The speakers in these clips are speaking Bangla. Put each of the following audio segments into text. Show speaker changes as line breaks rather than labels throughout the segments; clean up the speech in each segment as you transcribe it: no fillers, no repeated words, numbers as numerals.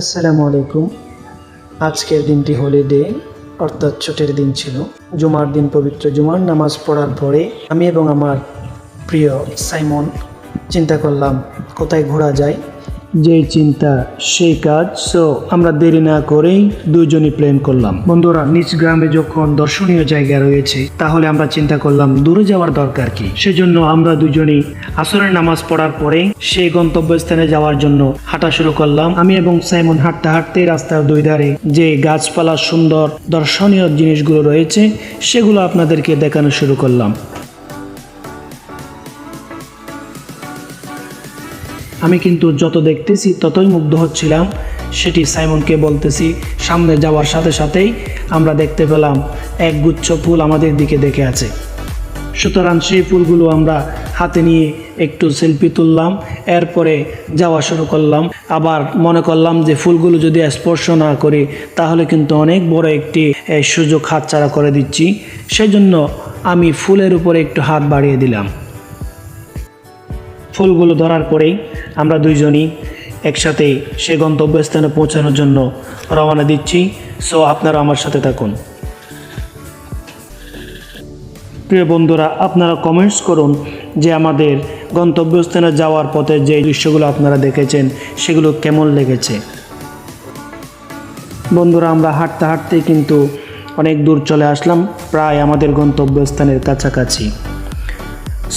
আসসালামু আলাইকুম। আজকের দিনটি হলিডে অর্থাৎ ছুটির দিন ছিল। জুমার দিন পবিত্র জুমার নামাজ পড়ার পরে আমি এবং আমার প্রিয় সাইমন চিন্তা করলাম কোথায় ঘোরা যায়। যেই চিন্তা সেই কাজ। সো আমরা দেরি না করেই দুইজনই প্ল্যান করলাম। বন্ধুরা, নিজ গ্রামে যখন দর্শনীয় জায়গা রয়েছে তাহলে আমরা চিন্তা করলাম দূরে যাওয়ার দরকার কি। সেজন্য আমরা দুজনেই আসরের নামাজ পড়ার পরে সেই গন্তব্যস্থানে যাওয়ার জন্য হাঁটা শুরু করলাম। আমি এবং সাইমন হাঁটতে হাঁটতে রাস্তার দুই ধারে যে গাছপালা সুন্দর দর্শনীয় জিনিসগুলো রয়েছে সেগুলো আপনাদেরকে দেখানো শুরু করলাম। আমি কিন্তু যত দেখতেছি ততই মুগ্ধ হচ্ছিলাম। সেটি সাইমনকে বলতেছি। সামনে যাওয়ার সাথে সাথেই আমরা দেখতে পেলাম এক গুচ্ছ ফুল আমাদের দিকে দেখে আছে। সুতরাং সেই ফুলগুলো আমরা হাতে নিয়ে একটু সেলফি তুললাম, এরপরে যাওয়া শুরু করলাম। আবার মনে করলাম যে ফুলগুলো যদি স্পর্শ না করি তাহলে কিন্তু অনেক বড় একটি সুযোগ হাতছাড়া করে দিচ্ছি। সেজন্য আমি ফুলের উপরে একটু হাত বাড়িয়ে দিলাম। ফুলগুলো ধরার পরেই আমরা দুইজনই একসাথে সে গন্তব্যস্থানে পৌঁছানোর জন্য রওনা দিচ্ছি। সো আপনারা আমার সাথে থাকুন। প্রিয় বন্ধুরা, আপনারা কমেন্টস করুন যে আমাদের গন্তব্যস্থানে যাওয়ার পথে যে দৃশ্যগুলো আপনারা দেখেছেন সেগুলো কেমন লেগেছে। বন্ধুরা, আমরা হাঁটতে হাঁটতে কিন্তু অনেক দূর চলে আসলাম, প্রায় আমাদের গন্তব্যস্থানের কাছাকাছি।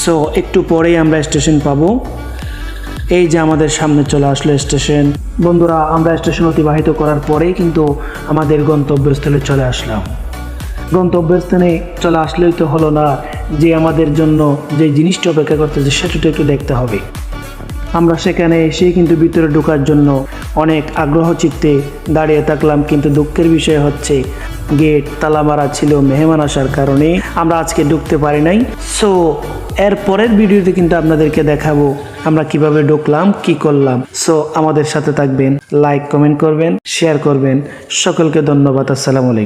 সো একটু পরেই আমরা স্টেশন পাবো। এই যে আমাদের সামনে চলে আসলো স্টেশন। বন্ধুরা, আমরা স্টেশন অতিবাহিত করার পরেই কিন্তু আমাদের গন্তব্যস্থলে চলে আসলাম। গন্তব্যস্থানে চলে আসলেই তো হলো না, যে আমাদের জন্য যে জিনিসটা অপেক্ষা করতেছে সেটা একটু দেখতে হবে। আমরা সেখানে এসেই কিন্তু ভিতরে ঢোকার জন্য অনেক আগ্রহ চিত্তে দাঁড়িয়ে থাকলাম, কিন্তু দুঃখের বিষয় হচ্ছে গেট তালা মারা ছিল। মেহমান আসার কারণে আমরা আজকে ঢুকতে পারি নাই। সো এর পরের ভিডিওতে কিন্তু আপনাদেরকে দেখাবো আমরা কিভাবে ঢুকলাম, কি করলাম। সো আমাদের সাথে থাকবেন, লাইক কমেন্ট করবেন, শেয়ার করবেন। সকলকে ধন্যবাদ। আসসালামু আলাইকুম।